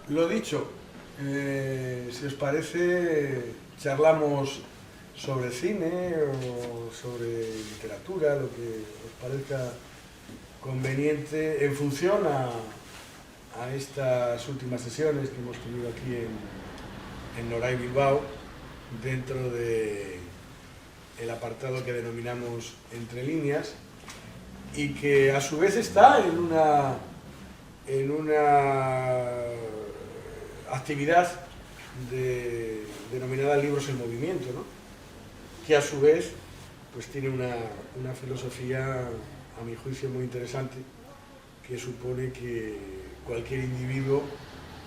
Lo dicho, si os parece, charlamos sobre cine o sobre literatura, lo que os parezca conveniente en función a estas últimas sesiones que hemos tenido aquí en Noray Bilbao, dentro de el apartado que denominamos Entre líneas, y que a su vez está en una actividad denominada Libros en Movimiento, ¿no? Que a su vez pues tiene una filosofía, a mi juicio, muy interesante, que supone que cualquier individuo,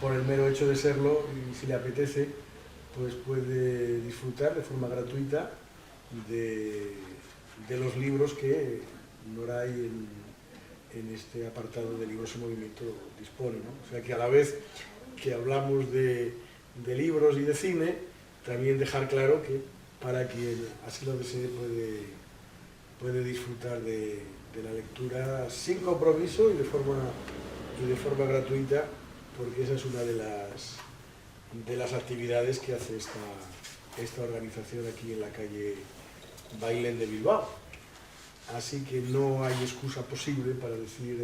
por el mero hecho de serlo, y si le apetece, pues puede disfrutar de forma gratuita de los libros que Noray en este apartado de Libros en Movimiento dispone, ¿no? O sea que a la vez que hablamos de libros y de cine, también dejar claro que para quien así lo desee puede disfrutar de la lectura sin compromiso y de forma gratuita, porque esa es una de las actividades que hace esta organización aquí en la calle Bailén de Bilbao. Así que no hay excusa posible para decir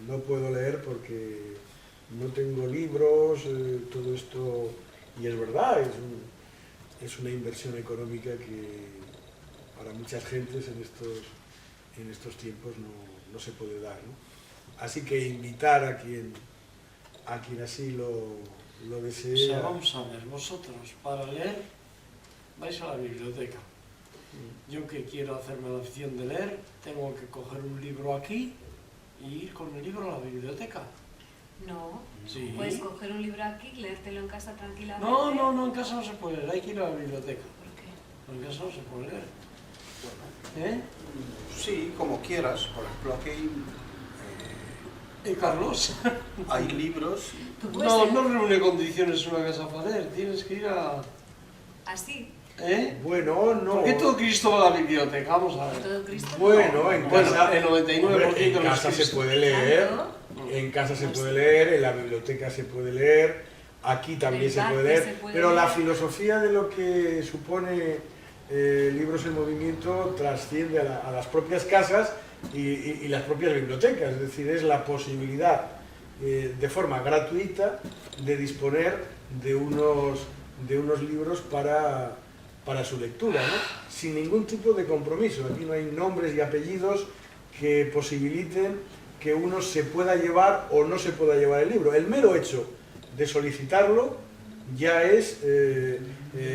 no puedo leer porque no tengo libros, todo esto, y es verdad, es una inversión económica que para muchas gentes en estos tiempos no se puede dar, ¿no? Así que invitar a quien así lo desee. O sea, vamos a ver, vosotros para leer vais a la biblioteca. Yo que quiero hacerme la afición de leer, tengo que coger un libro aquí y ir con el libro a la biblioteca. No, Sí. puedes coger un libro aquí, leértelo en casa tranquilamente. No, en casa no se puede leer, hay que ir a la biblioteca. ¿Por qué? En casa no se puede leer. Bueno, sí, como quieras. Por ejemplo, aquí ¿Y Carlos? hay libros. ¿Tú puedes No, leer? no reúne condiciones una casa para leer, tienes que ir a... Así, Bueno, no. ¿Por qué todo Cristo va a la biblioteca? Vamos a ver. todo Cristo. Bueno, en casa, el 99% hombre, en de los casa se Cristo. puede leer, Claro. en casa se puede leer, en la biblioteca se puede leer, aquí también En se el puede parque leer, se puede pero la leer. filosofía de lo que supone Libros en Movimiento trasciende a las propias casas y las propias bibliotecas, es decir, es la posibilidad de forma gratuita de disponer de unos libros para su lectura, ¿no? Sin ningún tipo de compromiso. Aquí no hay nombres y apellidos que posibiliten que uno se pueda llevar o no se pueda llevar el libro. El mero hecho de solicitarlo ya es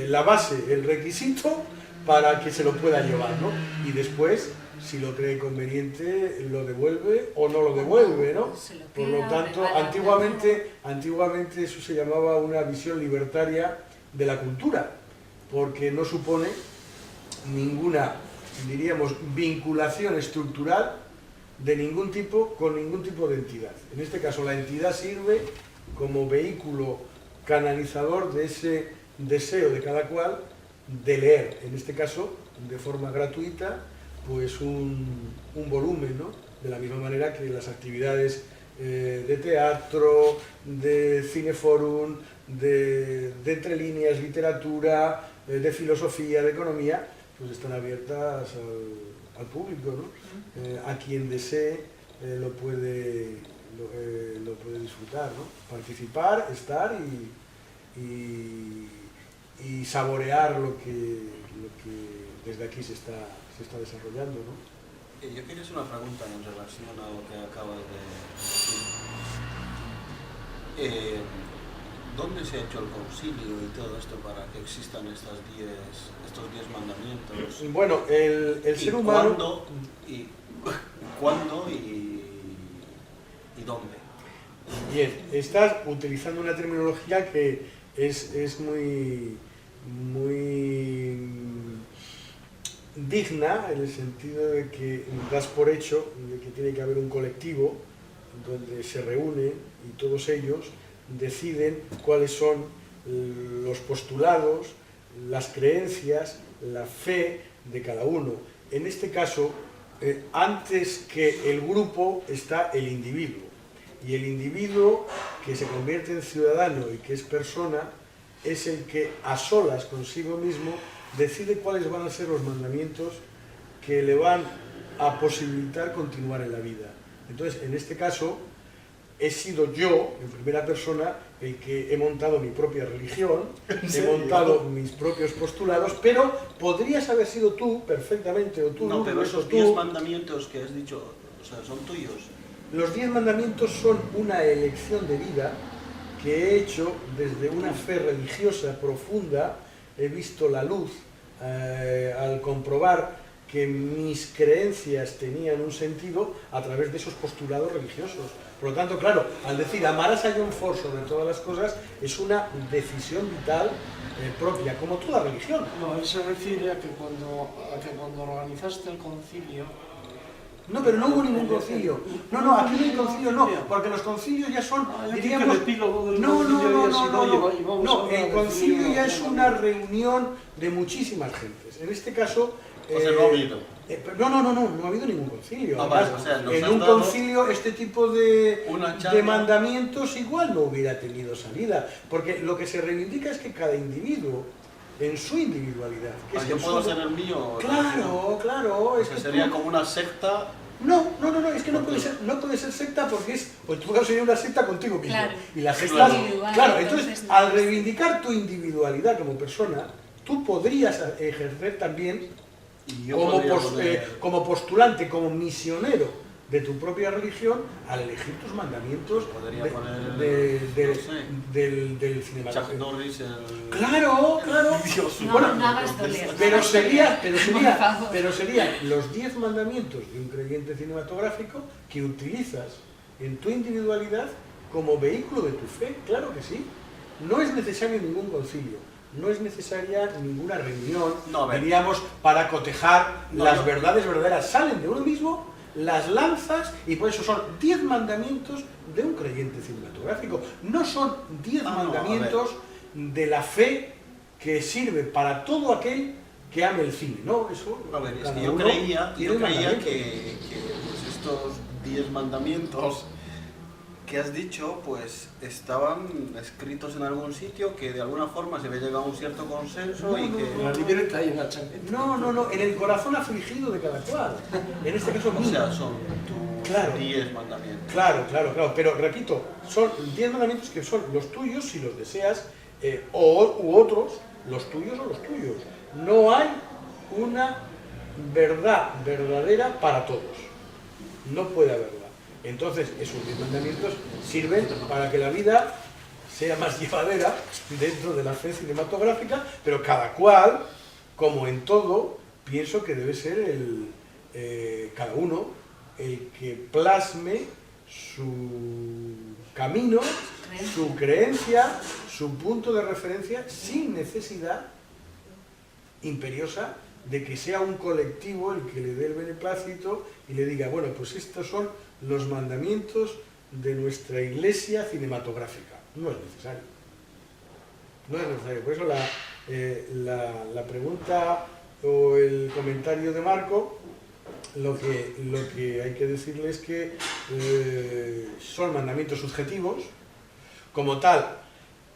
la base, el requisito para que se lo pueda llevar, ¿no? Y después, si lo cree conveniente, lo devuelve o no lo devuelve, ¿no? Se lo Por lo queda, tanto, regala, antiguamente eso se llamaba una visión libertaria de la cultura, porque no supone ninguna, diríamos, vinculación estructural de ningún tipo con ningún tipo de entidad. En este caso, la entidad sirve como vehículo canalizador de ese deseo de cada cual de leer, en este caso, de forma gratuita, pues un volumen, ¿no? De la misma manera que las actividades de teatro, de cineforum, de entre líneas, literatura, de filosofía, de economía, pues están abiertas al público, ¿no? A quien desee lo puede disfrutar, ¿no? Participar, estar y saborear lo que desde aquí se está desarrollando, ¿no? Yo quería hacer una pregunta en relación a lo que acaba de decir. ¿Dónde se ha hecho el concilio y todo esto para que existan estos 10 mandamientos? Bueno, el ser humano... ¿Cuándo y dónde? Bien, estás utilizando una terminología que es muy digna, en el sentido de que das por hecho de que tiene que haber un colectivo donde se reúnen y todos ellos deciden cuáles son los postulados, las creencias, la fe de cada uno. En este caso, antes que el grupo está el individuo. Y el individuo que se convierte en ciudadano y que es persona es el que a solas consigo mismo decide cuáles van a ser los mandamientos que le van a posibilitar continuar en la vida. Entonces, en este caso, he sido yo, en primera persona, el que he montado mi propia religión, he montado mis propios postulados, pero podrías haber sido tú perfectamente, o tú, No, pero esos tú. 10 mandamientos que has dicho, o sea, son tuyos. Los 10 mandamientos son una elección de vida que he hecho desde una fe religiosa profunda. He visto la luz al comprobar que mis creencias tenían un sentido a través de esos postulados religiosos. Por lo tanto, claro, al decir amarás a John Ford sobre todas las cosas, es una decisión vital propia, como toda religión. No, él se refiere a que cuando organizaste el concilio... No, pero no hubo ningún concilio. No, aquí no hay concilio, no, porque los concilios ya son, diríamos... No, el concilio ya es una reunión de muchísimas gentes. En este caso... O sea, no ha habido. No ha habido ningún concilio. Vale, Además, o sea, en un concilio este tipo de charla, mandamientos igual no hubiera tenido salida, porque lo que se reivindica es que cada individuo, en su individualidad... yo puedo ser el mío. Claro. Es que sería como una secta... No, es que no puede ser secta porque pues tu caso sería una secta contigo mismo. Claro. Y la secta... Claro, entonces, al reivindicar tu individualidad como persona, tú podrías ejercer también como postulante, como misionero de tu propia religión, al elegir tus mandamientos del cinematográfico. Chuck Norris, Claro. No hagas doler. Pero serían los 10 mandamientos de un creyente cinematográfico que utilizas en tu individualidad como vehículo de tu fe, claro que sí. No es necesario ningún concilio. No es necesaria ninguna reunión, diríamos, para cotejar las verdades verdaderas. Salen de uno mismo, las lanzas, y por eso son 10 mandamientos de un creyente cinematográfico. No son 10 mandamientos de la fe que sirve para todo aquel que ame el cine. No, eso... A ver, es que yo creía que pues estos 10 mandamientos que has dicho, pues estaban escritos en algún sitio, que de alguna forma se había llegado a un cierto consenso y que... En la libreta hay una chaqueta. No, en el corazón afligido de cada cual. En este caso... O sea, son tus 10 mandamientos. Claro, pero repito, son 10 mandamientos que son los tuyos si los deseas, u otros, los tuyos o los tuyos. No hay una verdad verdadera para todos. No puede haberla. Entonces, esos 10 mandamientos sirven para que la vida sea más llevadera dentro de la fe cinematográfica, pero cada cual, como en todo, pienso que debe ser cada uno el que plasme su camino, su creencia, su punto de referencia, sin necesidad imperiosa de que sea un colectivo el que le dé el beneplácito y le diga, bueno, pues estos son los mandamientos de nuestra iglesia cinematográfica. No es necesario. Por eso la pregunta o el comentario de Marco, lo que hay que decirle es que son mandamientos subjetivos, como tal,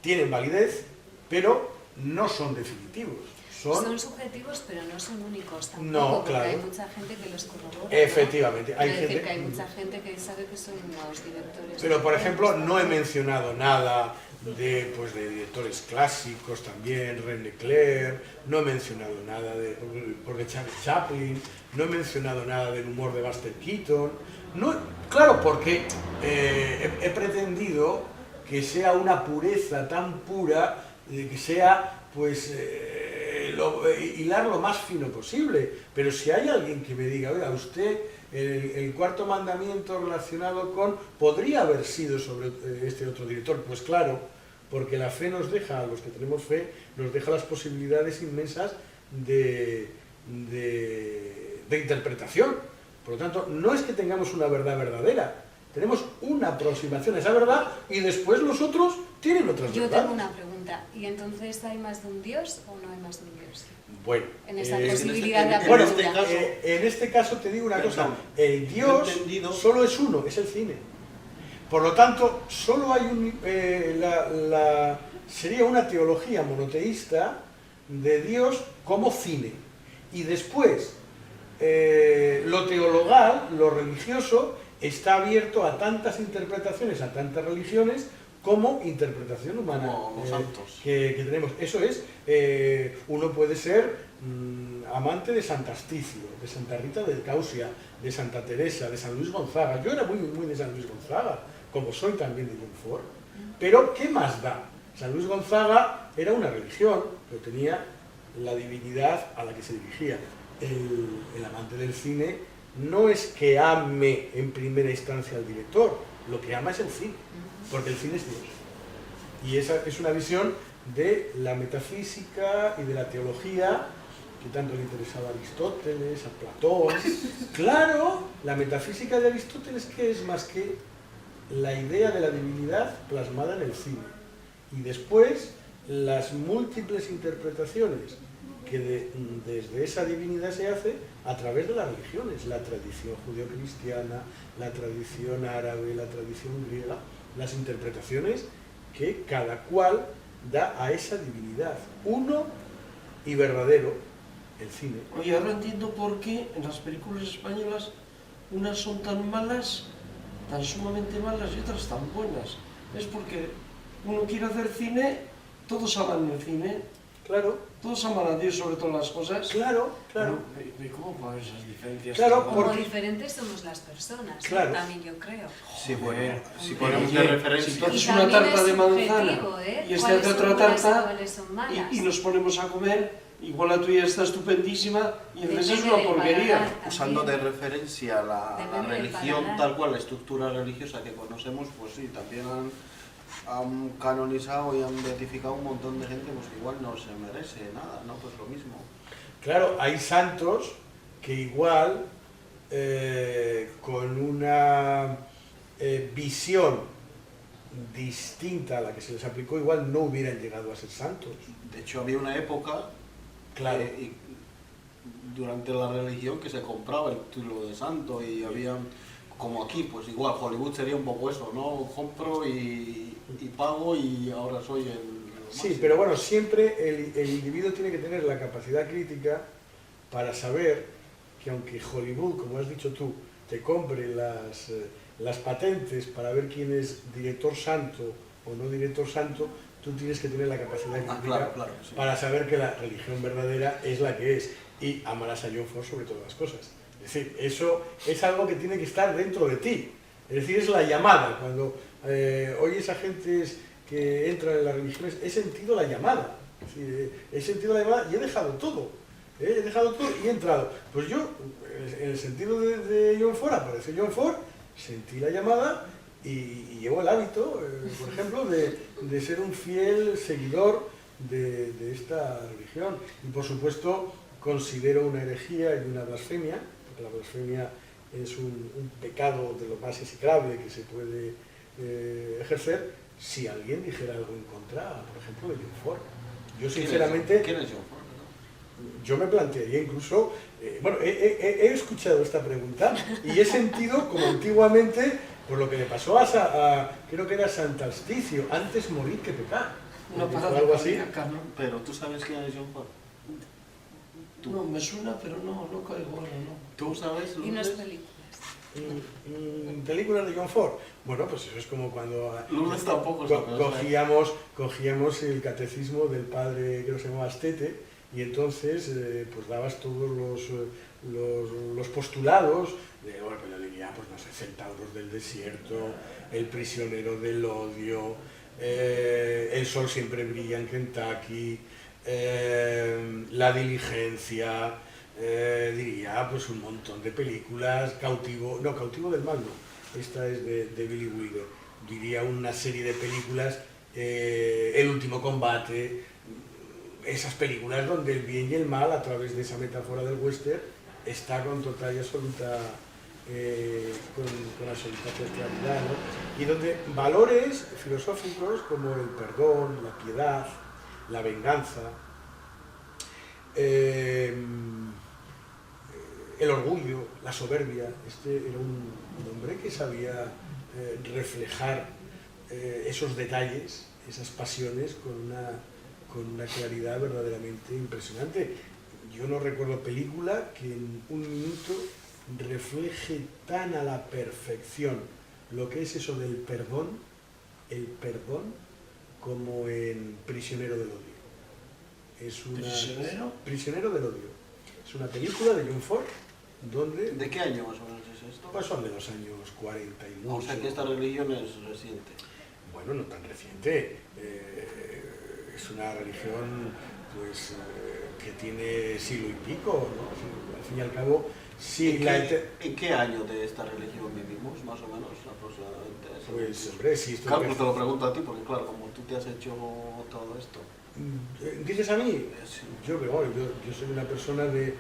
tienen validez, pero no son definitivos. Son subjetivos, pero no son únicos tampoco, no, porque claro. hay mucha gente que los corrobora. Efectivamente. ¿no? Decir que hay mucha gente que sabe que son los directores. Pero, por ejemplo, no he mencionado nada de directores clásicos también, René Clair, no he mencionado nada de Charlie Chaplin, no he mencionado nada del humor de Buster Keaton. No, claro, porque he pretendido que sea una pureza tan pura, que sea, pues... hilar lo más fino posible, pero si hay alguien que me diga, oiga, usted el cuarto mandamiento relacionado con podría haber sido sobre este otro director, pues claro, porque la fe nos deja, a los que tenemos fe, nos deja las posibilidades inmensas de interpretación. Por lo tanto, no es que tengamos una verdad verdadera, tenemos una aproximación a esa verdad y después los otros tienen otras verdades. Yo tengo una pregunta, ¿y entonces hay más de un Dios o no hay más de un Dios? Bueno, en esa posibilidad de apertura. En este caso te digo una cosa, el Dios solo es uno, es el cine. Por lo tanto, solo hay sería una teología monoteísta de Dios como cine. Y después, lo teologal, lo religioso, está abierto a tantas interpretaciones, a tantas religiones, como interpretación humana como santos. Que tenemos. Eso es, uno puede ser amante de Sant'Asticio, de Santa Rita del Causia, de Santa Teresa, de San Luis Gonzaga. Yo era muy de San Luis Gonzaga, como soy también de Montfort. Pero, ¿qué más da? San Luis Gonzaga era una religión, pero tenía la divinidad a la que se dirigía. El amante del cine no es que ame en primera instancia al director, lo que ama es el cine, porque el cine es Dios. Y esa es una visión de la metafísica y de la teología que tanto le interesaba a Aristóteles, a Platón. Claro, la metafísica de Aristóteles, ¿qué es más que la idea de la divinidad plasmada en el cine? Y después, las múltiples interpretaciones que desde esa divinidad se hace a través de las religiones, la tradición judeocristiana, la tradición árabe, la tradición griega, las interpretaciones que cada cual da a esa divinidad, uno y verdadero, el cine. Oye, ahora entiendo por qué en las películas españolas unas son tan malas, tan sumamente malas y otras tan buenas. Es porque uno quiere hacer cine, todos aman el cine, Claro, todos aman a Dios sobre todas las cosas. claro. ¿Y cómo van esas diferencias? Claro, Como porque- diferentes somos las personas, ¿no? Claro. También yo creo. Sí, bueno, si Pero, ponemos de oye, referencia... si tú haces Y una también tarta es de manzana subjetivo, ¿eh? y este ¿Cuáles hace son otra buenas y tarta cuáles son malas? y nos ponemos a comer, igual la tuya está estupendísima y entonces es Depende una del porquería. paladar. Usando de También. referencia la Depende del religión paladar. tal cual, la estructura religiosa que conocemos, pues sí, también han canonizado y han beatificado un montón de gente, pues igual no se merece nada, ¿no? Pues lo mismo. Claro, hay santos que igual, con una visión distinta a la que se les aplicó, igual no hubieran llegado a ser santos. De hecho, había una época Claro. durante la religión que se compraba el título de santo y había, como aquí, pues igual, Hollywood sería un poco eso, ¿no? Compro y pago y ahora soy el... Sí, máximo. pero bueno, siempre el individuo tiene que tener la capacidad crítica para saber que aunque Hollywood, como has dicho tú, te compre las patentes para ver quién es director santo o no director santo, tú tienes que tener la capacidad crítica claro, sí. para saber que la religión verdadera es la que es y amarás a John Ford sobre todas las cosas. Es decir, eso es algo que tiene que estar dentro de ti. Es decir, es la llamada. Cuando oyes a gentes que entran en las religiones, he sentido la llamada. Es decir, he sentido la llamada y he dejado todo. He dejado todo y he entrado. Pues yo, en el sentido de John Ford, aparece John Ford, sentí la llamada y llevo el hábito, por ejemplo, de ser un fiel seguidor de esta religión. Y por supuesto, considero una herejía y una blasfemia, porque la blasfemia es un pecado de lo más execrable que se puede ejercer si alguien dijera algo en contra, por ejemplo, de John Ford. Yo sinceramente... ¿Quién es John Ford? Yo me plantearía incluso, bueno, he escuchado esta pregunta y he sentido como antiguamente, por lo que le pasó creo que era Sant'Asticio, antes morir que pecar, Una o parada algo así. cardíaca, ¿no? Pero tú sabes quién es John Ford. No, me suena, pero no caigo ahora, no. ¿Tú sabes, Y unas Lourdes? películas. Películas de John Ford. Bueno, pues eso es como cuando Lourdes tampoco sabe. cogíamos el catecismo del padre que se llamaba Astete y entonces pues dabas todos los postulados de, bueno, pues yo diría, pues no sé, Centauros del desierto, el prisionero del odio, el sol siempre brilla en Kentucky, la diligencia, diría pues un montón de películas, Cautivo del mal no, esta es de Billy Wilder, diría una serie de películas, El último combate, esas películas donde el bien y el mal a través de esa metáfora del western está con total y absoluta con absoluta claridad, ¿no? Y donde valores filosóficos como el perdón, la piedad, la venganza, el orgullo, la soberbia. Este era un hombre que sabía reflejar esos detalles, esas pasiones con una claridad verdaderamente impresionante. Yo no recuerdo película que en un minuto refleje tan a la perfección lo que es eso del perdón, el perdón, como en Prisionero del Odio. Es una... ¿Prisionero? Prisionero del Odio. Es una película de John Ford, donde... ¿De qué año más o menos es esto? Pues son de los años 40 y mucho. O sea que esta religión es reciente. Bueno, no tan reciente. Es una religión pues que tiene siglo y pico, ¿no? Al fin y al cabo, sí. ¿En qué año de esta religión vivimos, más o menos, aproximadamente? Pues, hombre, sí, esto... Claro, pues te lo pregunto a ti, porque claro, como tú te has hecho todo esto... ¿Dices a mí? Sí. Yo soy una persona de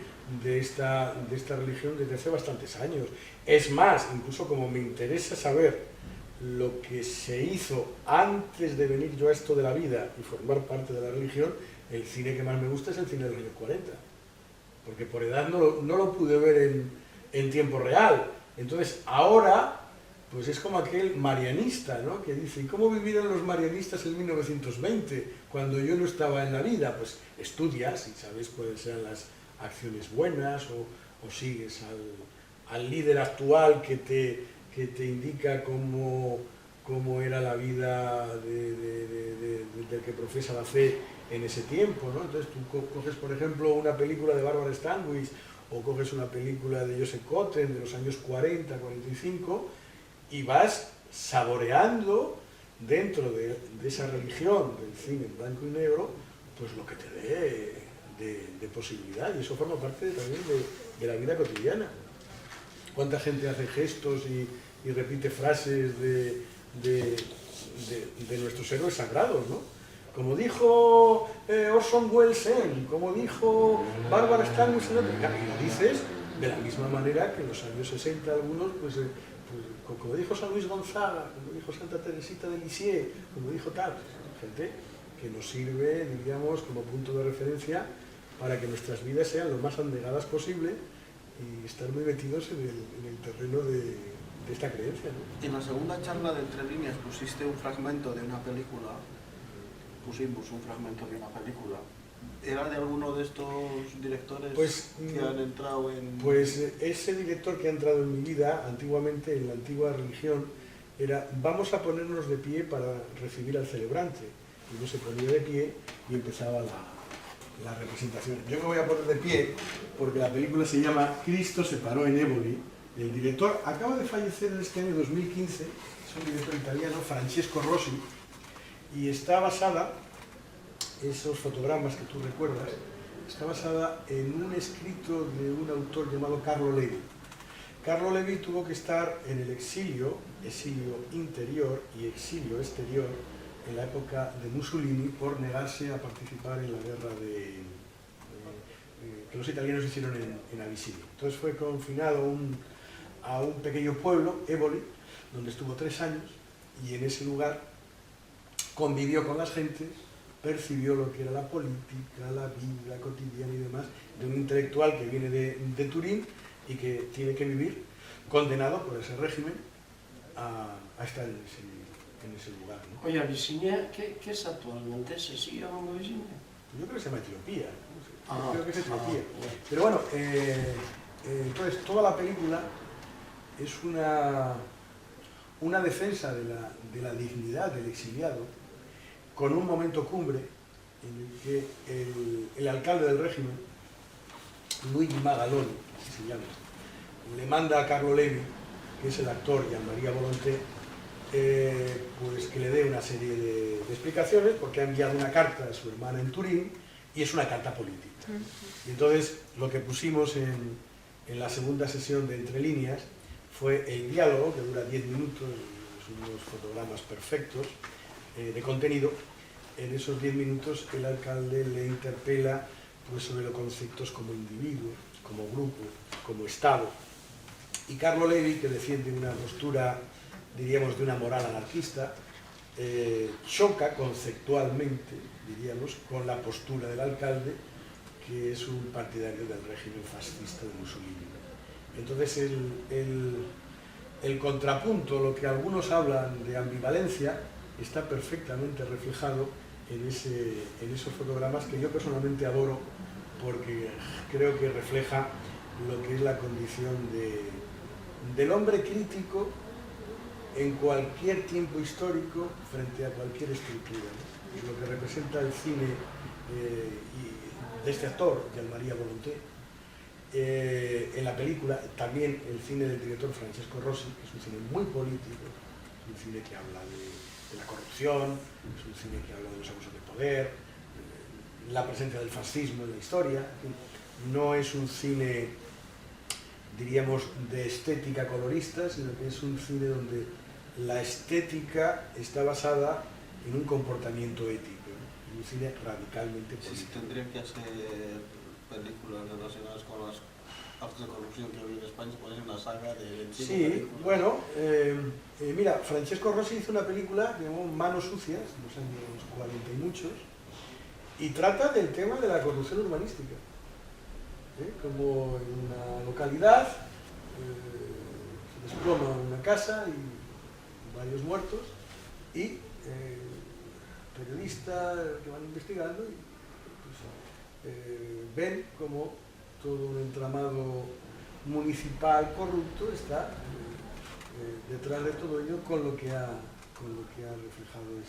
esta religión desde hace bastantes años. Es más, incluso como me interesa saber lo que se hizo antes de venir yo a esto de la vida y formar parte de la religión, el cine que más me gusta es el cine de los años 40. Porque por edad no lo pude ver en tiempo real. Entonces, ahora, pues es como aquel marianista, ¿no? Que dice, ¿y cómo vivieron los marianistas en 1920, cuando yo no estaba en la vida? Pues estudias y sabes cuáles sean las acciones buenas o sigues al líder actual que te indica cómo era la vida del que profesa la fe en ese tiempo, ¿no? Entonces tú coges, por ejemplo, una película de Barbara Stanwyck o coges una película de Joseph Cotten de los años 40, 45 y vas saboreando dentro de esa religión del cine en blanco y negro pues lo que te dé de posibilidad, y eso forma parte también de la vida cotidiana. ¿Cuánta gente hace gestos y repite frases de nuestros héroes sagrados, ¿no? Como dijo Orson Welles, como dijo Barbara Stanwyck, y lo dices de la misma manera que en los años 60 algunos, pues como dijo San Luis Gonzaga, como dijo Santa Teresita de Lisieux, como dijo tal, gente que nos sirve, diríamos, como punto de referencia para que nuestras vidas sean lo más abnegadas posible y estar muy metidos en el terreno de esta creencia, ¿no? En la segunda charla de Entre Líneas pusiste un fragmento de una película, pusimos un fragmento de una película. ¿Era de alguno de estos directores que han entrado en...? Pues ese director que ha entrado en mi vida, antiguamente, en la antigua religión, era vamos a ponernos de pie para recibir al celebrante. Y uno se ponía de pie y empezaba la representación. Yo me voy a poner de pie porque la película se llama Cristo se paró en Éboli. El director acaba de fallecer en este año 2015, es un director italiano, Francesco Rosi, y está basada, esos fotogramas que tú recuerdas, está basada en un escrito de un autor llamado Carlo Levi. Carlo Levi tuvo que estar en el exilio interior y exilio exterior, en la época de Mussolini, por negarse a participar en la guerra que los italianos hicieron en Abisinia. Entonces fue confinado a un pequeño pueblo, Éboli, donde estuvo 3 años, y en ese lugar convivió con las gentes, percibió lo que era la política, la vida cotidiana y demás, de un intelectual que viene de Turín y que tiene que vivir condenado por ese régimen a estar en ese lugar, ¿no? Oye, Abisinia, ¿qué es actualmente? ¿Se sigue llamando Abisinia? Yo creo que se llama Etiopía, no sé. Ah, Creo que es Etiopía. bueno. Pero bueno, entonces toda la película es una defensa de la dignidad del exiliado, con un momento cumbre en el que el alcalde del régimen, Luigi Magaloni, así se llama, le manda a Carlo Levi, que es el actor, y a María Volonté, pues que le dé una serie de explicaciones, porque ha enviado una carta a su hermana en Turín, y es una carta política. Y entonces lo que pusimos en la segunda sesión de Entre Líneas fue el diálogo, que dura 10 minutos, son unos fotogramas perfectos de contenido. En esos 10 minutos el alcalde le interpela pues, sobre los conceptos como individuo, como grupo, como Estado. Y Carlo Levi, que defiende una postura, diríamos, de una moral anarquista, choca conceptualmente, diríamos, con la postura del alcalde, que es un partidario del régimen fascista de Mussolini. Entonces el contrapunto, lo que algunos hablan de ambivalencia, está perfectamente reflejado en esos fotogramas que yo personalmente adoro, porque creo que refleja lo que es la condición del hombre crítico en cualquier tiempo histórico frente a cualquier estructura, ¿no? Lo que representa el cine de este actor, Jean-Marie Volonté, en la película, también el cine del director Francesco Rosi, que es un cine muy político, es un cine que habla de la corrupción, es un cine que habla de los abusos de poder, la presencia del fascismo en la historia. No es un cine, diríamos, de estética colorista, sino que es un cine donde la estética está basada en un comportamiento ético, ¿no? Un cine radicalmente político. Sí, tendría que hacer películas relacionadas con los actos de corrupción que había en España, puede ser una saga de Sí, bueno, mira, Francesco Rosi hizo una película que llamó Manos Sucias, en los años 40 y muchos, y trata del tema de la corrupción urbanística. Como en una localidad se desploma una casa y varios muertos, y periodistas que van investigando y pues, ven como todo un entramado municipal corrupto está detrás de todo ello con lo que ha reflejado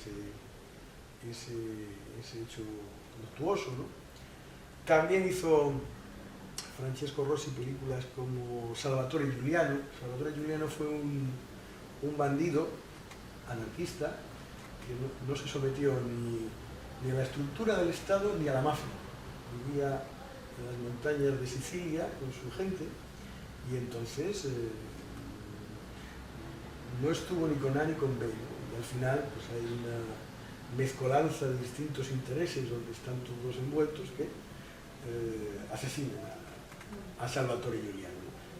ese hecho luctuoso, ¿no? También hizo Francesco Rosi películas como Salvatore Giuliano. Salvatore Giuliano fue un bandido anarquista que no se sometió ni a la estructura del Estado ni a la mafia. Vivía en las montañas de Sicilia con su gente y entonces no estuvo ni con A ni con B, ¿no? Y al final pues hay una mezcolanza de distintos intereses donde están todos envueltos que asesinan a Salvatore Giuliano.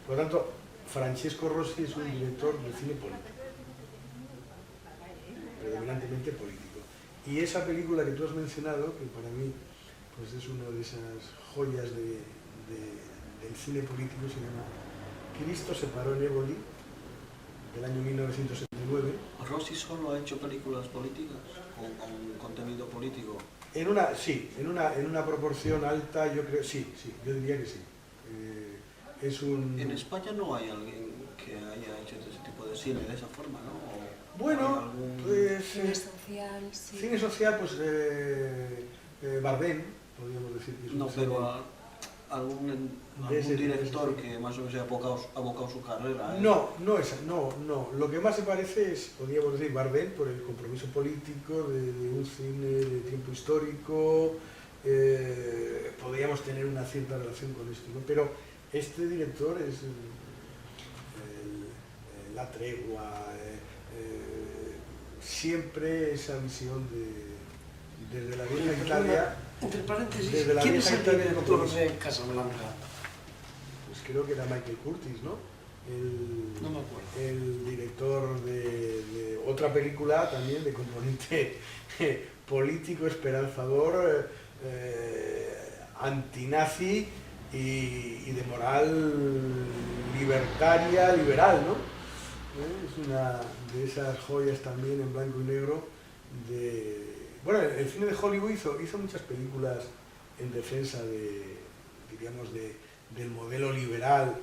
Por lo tanto, Francesco Rosi es un director de cine político, predominantemente político. Y esa película que tú has mencionado, que para mí pues es una de esas joyas del cine político, se llama Cristo se paró en Éboli, del año 1979. ¿Rossi solo ha hecho películas políticas con contenido político? En una proporción alta, yo creo, sí, yo diría que sí. En España no hay alguien que haya hecho ese tipo de cine de esa forma, ¿no? Bueno, pues... Cine social, sí. Cine social, pues Bardem, podríamos decir que es un... No, pero algún director que más o menos haya abocado su carrera. No. Lo que más se parece es, podríamos decir, Bardem, por el compromiso político de un cine de tiempo histórico. Podríamos tener una cierta relación con esto, ¿no? Pero este director es La Tregua, siempre esa visión desde la vieja Italia. Entre paréntesis, desde la ¿quién es el vieja Italia director de Casablanca? Pues creo que era Michael Curtis, ¿no? No me acuerdo. El director de otra película también de componente político, esperanzador, antinazi y de moral libertaria, liberal, ¿no? Es una de esas joyas también en blanco y negro de... Bueno, el cine de Hollywood hizo muchas películas en defensa diríamos, del modelo liberal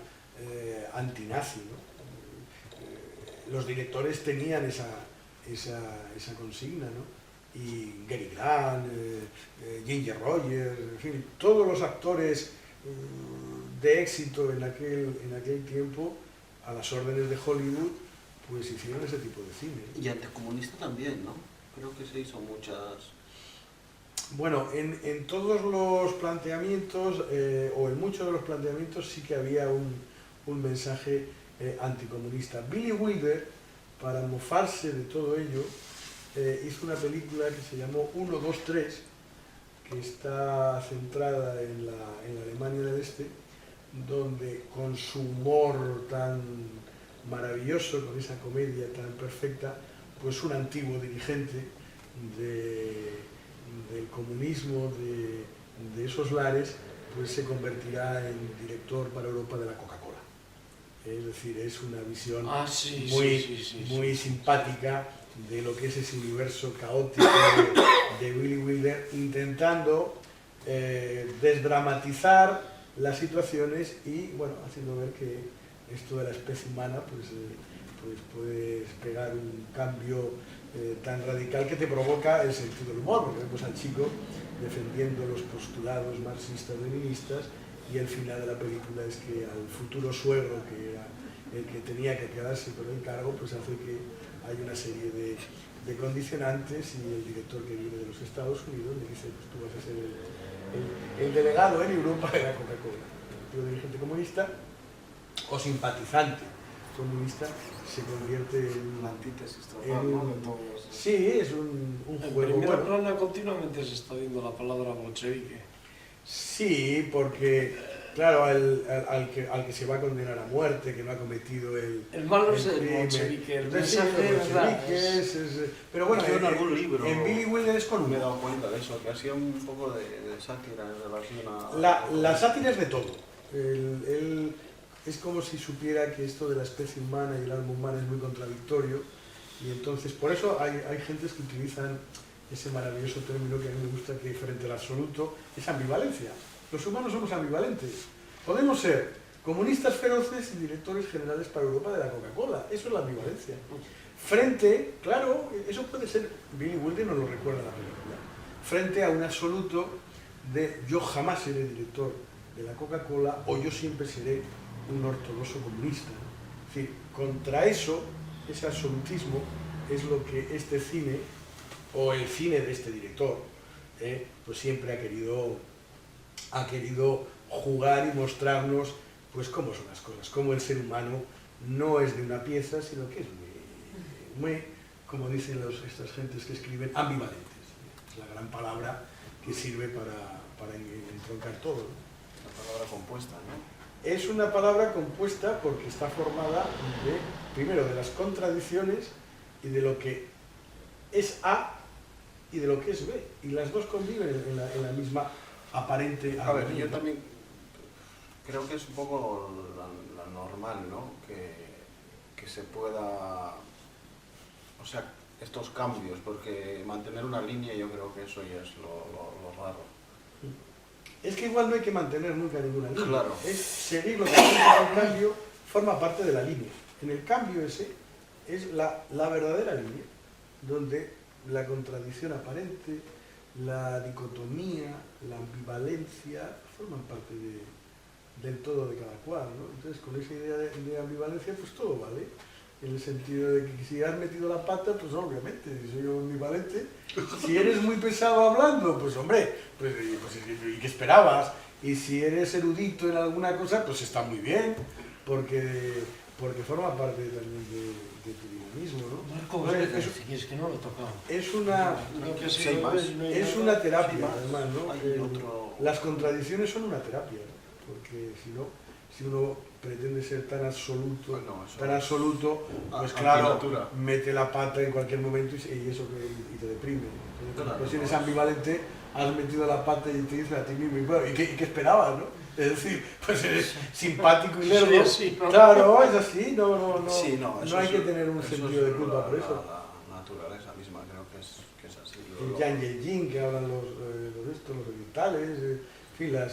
antinazi, ¿no? Los directores tenían esa consigna, ¿no? Y Gary Grant, Ginger Rogers, en fin, todos los actores de éxito en aquel tiempo, a las órdenes de Hollywood, pues hicieron ese tipo de cine. Y anticomunista también, ¿no? Creo que se hizo muchas... Bueno, en todos los planteamientos, o en muchos de los planteamientos, sí que había un mensaje anticomunista. Billy Wilder, para mofarse de todo ello, hizo una película que se llamó 1, 2, 3, que está centrada en la Alemania del Este, donde con su humor tan maravilloso, con esa comedia tan perfecta, pues un antiguo dirigente del comunismo, de esos lares, pues se convertirá en director para Europa de la Coca-Cola. Es decir, es una visión Sí, muy simpática de lo que es ese universo caótico de Billy Wilder, intentando desdramatizar las situaciones y, bueno, haciendo ver que esto de la especie humana pues puedes pegar un cambio tan radical que te provoca el sentido del humor, porque vemos al chico defendiendo los postulados marxistas-leninistas y el final de la película es que al futuro suegro, que era el que tenía que quedarse con el cargo, pues hace que hay una serie de condicionantes y el director que viene de los Estados Unidos le dice, pues tú vas a ser el delegado en Europa de la Coca-Cola. El tío dirigente comunista o simpatizante comunista se convierte en la antítesis total, ¿no? De todos. Sí, es un juego. En primer plano continuamente se está viendo la palabra bolchevique. Sí, porque, claro, al que se va a condenar a muerte, que no ha cometido el malo es el bolchevique, el mensaje es verdad. Pero bueno, en algún libro en Billy Wilder es con me he dado cuenta de eso, que hacía un poco de sátira en relación a... La sátira es de todo. Es como si supiera que esto de la especie humana y el alma humana es muy contradictorio y entonces por eso hay gentes que utilizan ese maravilloso término que a mí me gusta, que frente al absoluto es ambivalencia. Los humanos somos ambivalentes. Podemos ser comunistas feroces y directores generales para Europa de la Coca-Cola. Eso es la ambivalencia. Frente, claro, eso puede ser, Billy Wilder nos lo recuerda en la película, frente a un absoluto de yo jamás seré director de la Coca-Cola o yo siempre seré un ortodoxo comunista. Es decir, contra eso, ese absolutismo, es lo que este cine, o el cine de este director, pues siempre ha querido jugar y mostrarnos pues cómo son las cosas, cómo el ser humano no es de una pieza, sino que es muy como dicen estas gentes que escriben, ambivalentes. Es la gran palabra que sirve para entroncar todo, ¿no? Una palabra compuesta, ¿no? Es una palabra compuesta porque está formada primero, de las contradicciones y de lo que es A y de lo que es B. Y las dos conviven en la misma aparente A ver, armonía. yo también creo que es un poco la normal, ¿no? Que se pueda... O sea, estos cambios, porque mantener una línea yo creo que eso ya es lo raro. Es que igual no hay que mantener nunca ninguna línea. Claro. Es seguir lo que significa el cambio, forma parte de la línea. En el cambio ese es la verdadera línea, donde la contradicción aparente, la dicotomía, la ambivalencia, forman parte del todo de cada cual, ¿no? Entonces, con esa idea de ambivalencia, pues todo vale. En el sentido de que si has metido la pata, pues obviamente, si soy yo ambivalente, si eres muy pesado hablando, pues hombre, ¿y qué esperabas? Y si eres erudito en alguna cosa, pues está muy bien, porque forma parte también de tu dinamismo, ¿no? Marco, es que no lo tocamos. Es una, es una terapia, además, ¿no? Las contradicciones son una terapia, ¿no? Porque si uno pretende ser tan absoluto, pues claro, mete la pata en cualquier momento y te deprime. Pues si eres ambivalente, has metido la pata y te dices a ti mismo, ¿y qué esperabas, no? Es decir, pues eres simpático y lerdo. ¿No? Claro, es así, no hay que tener un sentido de culpa por eso. La naturaleza misma creo que es así. El Yang y el Yin, que hablan los orientales, en fin, las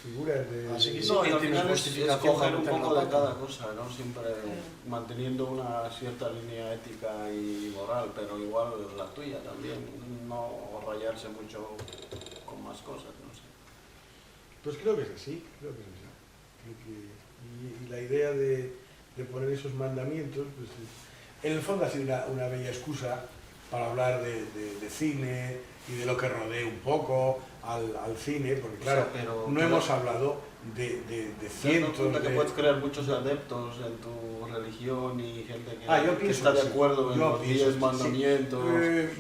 figuras de... Así que no, y al final es coger un poco de cada cosa, ¿no? Siempre manteniendo una cierta línea ética y moral, pero igual la tuya también, no rayarse mucho con más cosas, no sé. Pues creo que es así, y la idea de poner esos mandamientos, pues en el fondo ha sido una bella excusa para hablar de cine y de lo que rodea un poco al cine, porque claro, pero no hemos hablado de cientos que puedes crear muchos adeptos en tu religión y gente que está de acuerdo en los 10 mandamientos.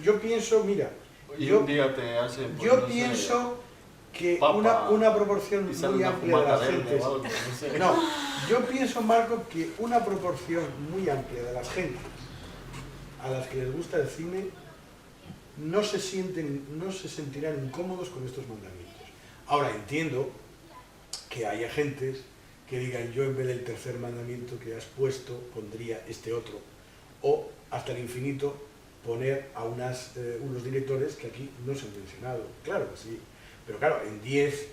Yo pienso, mira, un día te hacen... Pues, yo pienso que una proporción muy amplia de las gentes... yo pienso, Marco, que una proporción muy amplia de las gentes a las que les gusta el cine no se sentirán incómodos con estos mandamientos. Ahora entiendo que haya gentes que digan yo en vez del tercer mandamiento que has puesto pondría este otro, o hasta el infinito poner a unos directores que aquí no se han mencionado, claro que sí, pero claro, en 10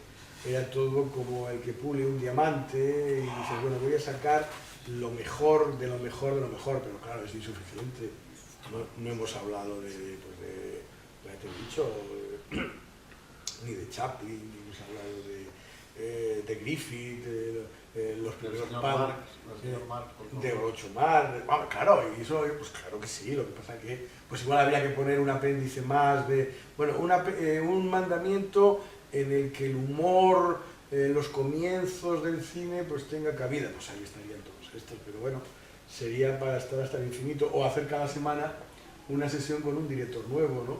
era todo como el que pule un diamante y dices, bueno, voy a sacar lo mejor de lo mejor de lo mejor, pero claro, es insuficiente. No hemos hablado ya te he dicho, ni de Chaplin, ni hemos hablado de Griffith, los primeros padres, de Groucho Marx, bueno, claro, y eso, pues claro que sí, lo que pasa es que pues igual habría que poner un apéndice más de, bueno, un mandamiento en el que el humor, los comienzos del cine, pues tenga cabida, pues ahí estarían todos estos, pero bueno, sería para estar hasta el infinito, o hacer cada semana una sesión con un director nuevo, ¿no?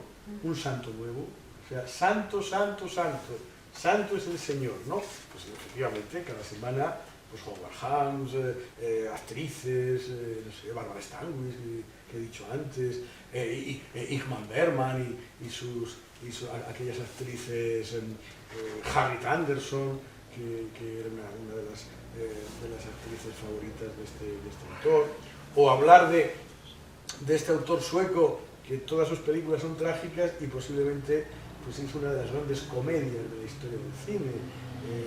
Un santo nuevo, o sea, santo, santo, santo, santo es el Señor, ¿no? Pues efectivamente, cada semana, pues Howard Hawks, actrices, no sé, Barbara Stanwyck, que he dicho antes, Ingmar Bergman y aquellas actrices, Harriet Anderson, que era una de las actrices favoritas de este autor, o hablar de este autor sueco que todas sus películas son trágicas y posiblemente pues hizo una de las grandes comedias de la historia del cine,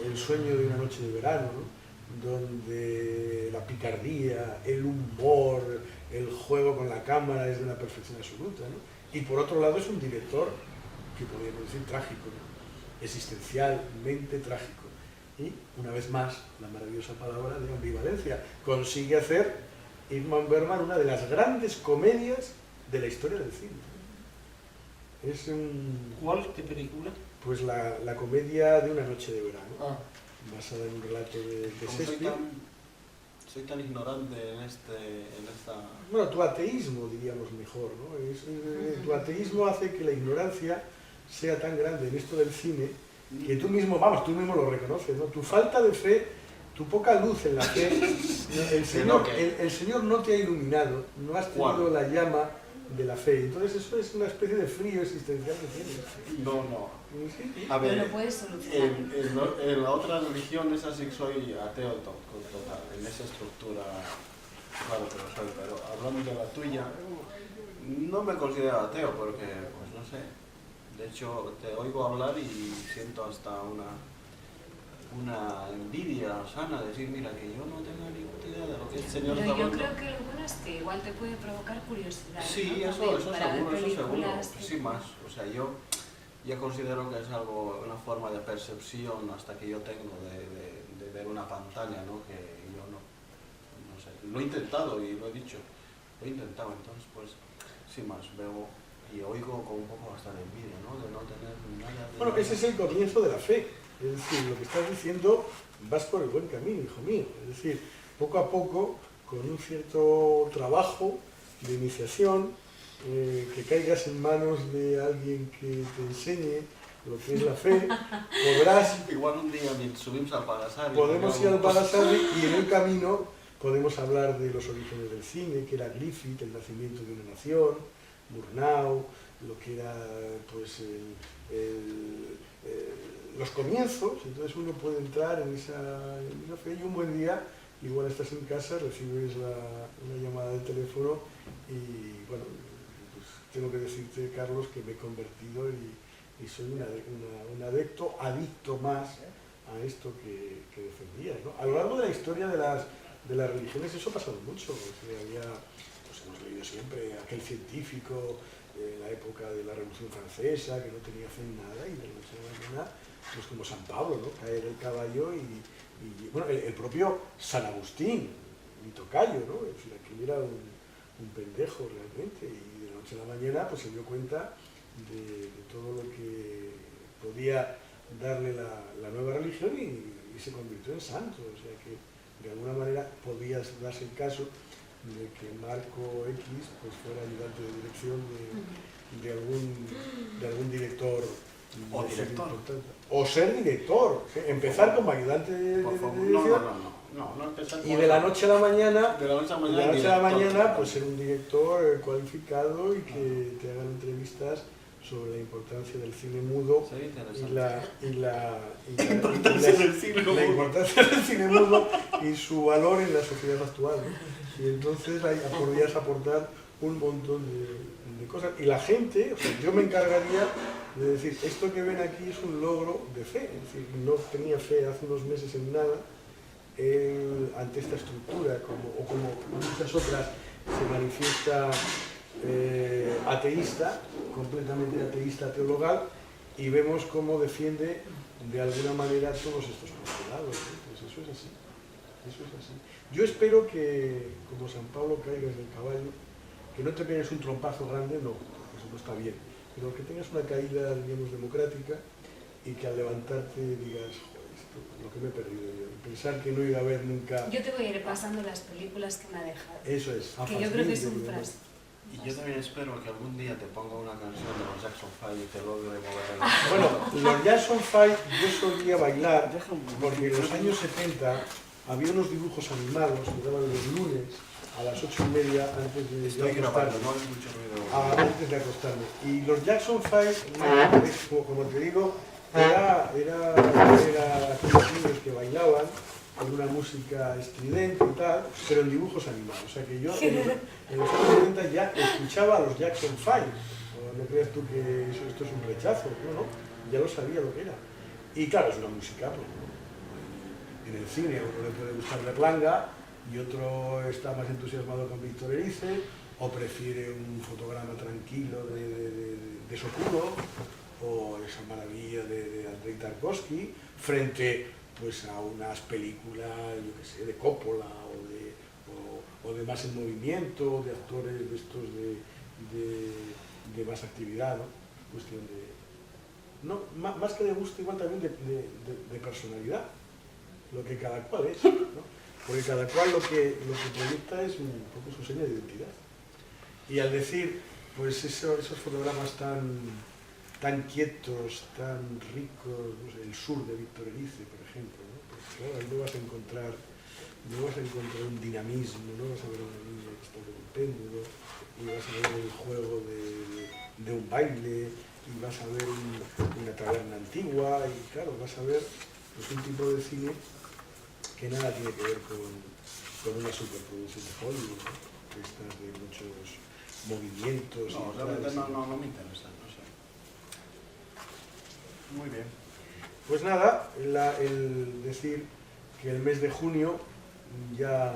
El sueño de una noche de verano, ¿no? Donde la picardía, el humor, el juego con la cámara es de una perfección absoluta, ¿no? Y por otro lado es un director que podríamos decir trágico, ¿no? Existencialmente trágico. Y una vez más, la maravillosa palabra de ambivalencia, consigue hacer Ingmar Bergman una de las grandes comedias de la historia del cine. Es ¿Cuál? ¿Qué película? Pues la comedia de una noche de verano, Ah. basada en un relato de Como Shakespeare. soy tan ignorante en esta... Bueno, tu ateísmo, diríamos mejor, ¿no? Tu ateísmo hace que la ignorancia sea tan grande en esto del cine que tú mismo lo reconoces, ¿no? Tu falta de fe, tu poca luz en la fe, el Señor no te ha iluminado, no has tenido la llama de la fe. Entonces eso es una especie de frío existencial que tienes. No. ¿Sí? A ver, No lo puedes solucionar. en la otra religión esa sí que soy ateo total, en esa estructura, claro que lo soy, pero hablando de la tuya, no me considero ateo porque, pues no sé, de hecho te oigo hablar y siento hasta una envidia sana de decir, mira, que yo no tengo ni puta idea de lo que el Señor está Pero yo hablando. creo que lo bueno es que igual te puede provocar curiosidad. Sí, ¿no? eso seguro, Películas, sí más, o sea, yo ya considero que es algo, una forma de percepción hasta que yo tengo de ver una pantalla, ¿no? Que yo no sé, lo he intentado y lo he dicho, entonces pues, sin más, veo y oigo con un poco hasta de envidia, ¿no? De no tener nada de... Bueno, ese es el comienzo de la fe. Es decir, lo que estás diciendo, vas por el buen camino, hijo mío. Es decir, poco a poco, con un cierto trabajo de iniciación, que caigas en manos de alguien que te enseñe lo que es la fe, podrás... Igual un día subimos al Palasari. Podemos ir al Palasari y en el camino podemos hablar de los orígenes del cine, que era Griffith, el nacimiento de una nación, Murnau, lo que era pues los comienzos. Entonces uno puede entrar en esa fe y un buen día, igual estás en casa, recibes una llamada de teléfono y bueno, pues tengo que decirte, Carlos, que me he convertido y soy un adicto más a esto que defendías, ¿no? A lo largo de la historia de las religiones eso ha pasado mucho. O sea, pues hemos leído siempre aquel científico en la época de la Revolución Francesa que no tenía fe en nada y de la noche a la mañana, pues como San Pablo, ¿no? Cae del caballo y bueno, el propio San Agustín, mi tocayo, ¿no? Es decir, aquel era un pendejo realmente y de la noche a la mañana pues se dio cuenta de todo lo que podía darle la nueva religión y se convirtió en santo. O sea que de alguna manera podía darse el caso de que Marco X pues fuera ayudante de dirección de algún director o director o ser director, empezar como ayudante de dirección no empezar y de la noche a la mañana pues pues ser un director cualificado y que te hagan entrevistas sobre la importancia del cine mudo Sería y interesante. la importancia del cine mudo. la importancia del cine mudo y su valor en la sociedad actual, ¿no? Y entonces podrías aportar un montón de cosas. Y la gente, o sea, yo me encargaría de decir, esto que ven aquí es un logro de fe, es decir, no tenía fe hace unos meses en nada ante esta estructura, o como muchas otras se manifiesta ateísta, completamente ateísta teologal, y vemos cómo defiende de alguna manera todos estos postulados, ¿no? Pues eso es así, eso es así. Yo espero que, como San Pablo, caigas del caballo, que no te pegues un trompazo grande, no, porque eso no está bien, pero que tengas una caída, digamos, democrática, y que al levantarte digas, joder, esto, lo que me he perdido yo, pensar que no iba a haber nunca... Yo te voy a ir pasando las películas que me ha dejado. Eso es, Que yo creo que es un frase. Y yo también espero que algún día te ponga una canción de los Jackson 5 y te logre mover el... Bueno, los Jackson 5 yo solía bailar, porque en los años 70 había unos dibujos animados que daban los lunes a las 8:30 antes de Estoy yo grabando, acostarme. no hay mucho ruido. Antes de acostarme. Y los Jackson 5, como te digo, era aquellos niños que bailaban con una música estridente y tal, pero en dibujos animados. O sea que yo en los años 70 ya escuchaba a los Jackson 5. No creas tú que esto es un rechazo, no, ya lo sabía lo que era. Y claro, es una música, pues, en el cine a uno le puede gustar Berlanga y otro está más entusiasmado con Víctor Erice, o prefiere un fotograma tranquilo de Sokuro, o esa maravilla de Andrei Tarkovsky, frente pues a unas películas, yo qué sé, de Coppola o de más en movimiento, de actores de estos de más actividad, ¿no? Cuestión de... No, más que de gusto, igual también de personalidad, lo que cada cual es, ¿no? Porque cada cual lo que proyecta es un poco su seña de identidad. Y al decir, pues esos fotogramas tan quietos, tan ricos, no sé, el sur de Víctor Erice, por ejemplo, ¿no? Pues claro, ahí no vas a encontrar un dinamismo, no vas a ver a una niña que está con un péndulo, y vas a ver el juego de un baile, y vas a ver una taberna antigua, y claro, vas a ver pues, un tipo de cine que nada tiene que ver con una superproducción de Hollywood, ¿no? Que estas de muchos movimientos. No, realmente no me interesa, no sé. Muy bien. Pues nada, el decir que el mes de junio ya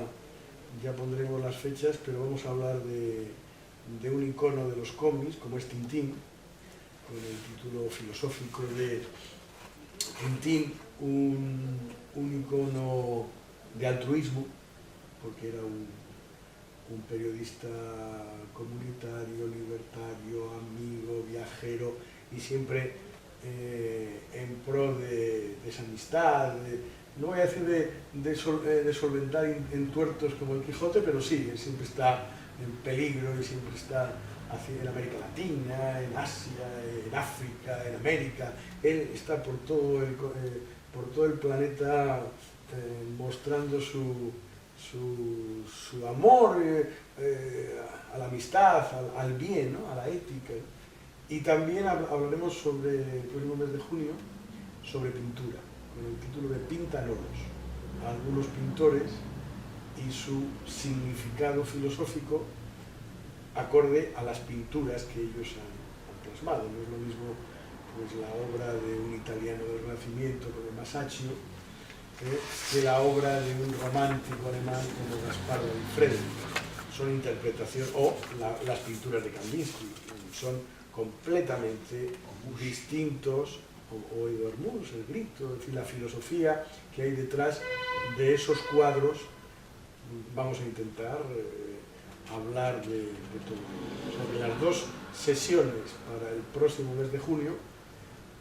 pondremos las fechas, pero vamos a hablar de un icono de los cómics, como es Tintín, con el título filosófico de Tintín, un icono de altruismo, porque era un periodista comunitario, libertario, amigo, viajero, y siempre en pro de esa amistad, no voy a decir de solventar entuertos como el Quijote, pero sí, él siempre está en peligro y siempre está en América Latina, en Asia, en África, en América. Él está por todo el planeta mostrando su amor a la amistad, al bien, ¿no? A la ética. Y también hablaremos sobre el próximo mes de junio, sobre pintura, con el título de Pintanoros, algunos pintores y su significado filosófico acorde a las pinturas que ellos han plasmado. No es lo mismo pues, la obra de un italiano del Renacimiento como Masaccio, que la obra de un romántico alemán como Gaspar de Freire. Son interpretaciones, o las pinturas de Kandinsky, son completamente distintos, o Edvard Munch, El Grito, es decir, la filosofía que hay detrás de esos cuadros. Vamos a intentar hablar de todo. O sea, de las dos sesiones para el próximo mes de junio,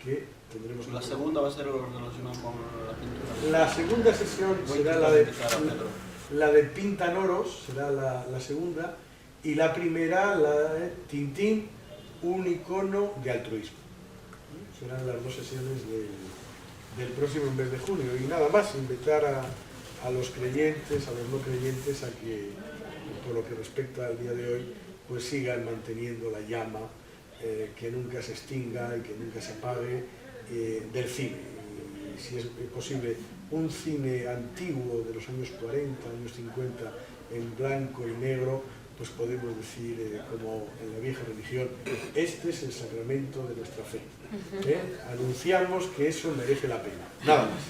que tendremos... La segunda va a ser relacionada con la pintura. La segunda sesión será la de Pintanoros, será la segunda, y la primera, la de Tintín, un icono de altruismo. Serán las dos sesiones del próximo mes de junio. Y nada más, invitar a los creyentes, a los no creyentes, a que, por lo que respecta al día de hoy, pues sigan manteniendo la llama que nunca se extinga y que nunca se apague del cine. Y si es posible, un cine antiguo de los años 40, años 50, en blanco y negro, pues podemos decir, como en la vieja religión, este es el sacramento de nuestra fe. Anunciamos que eso merece la pena. Nada más.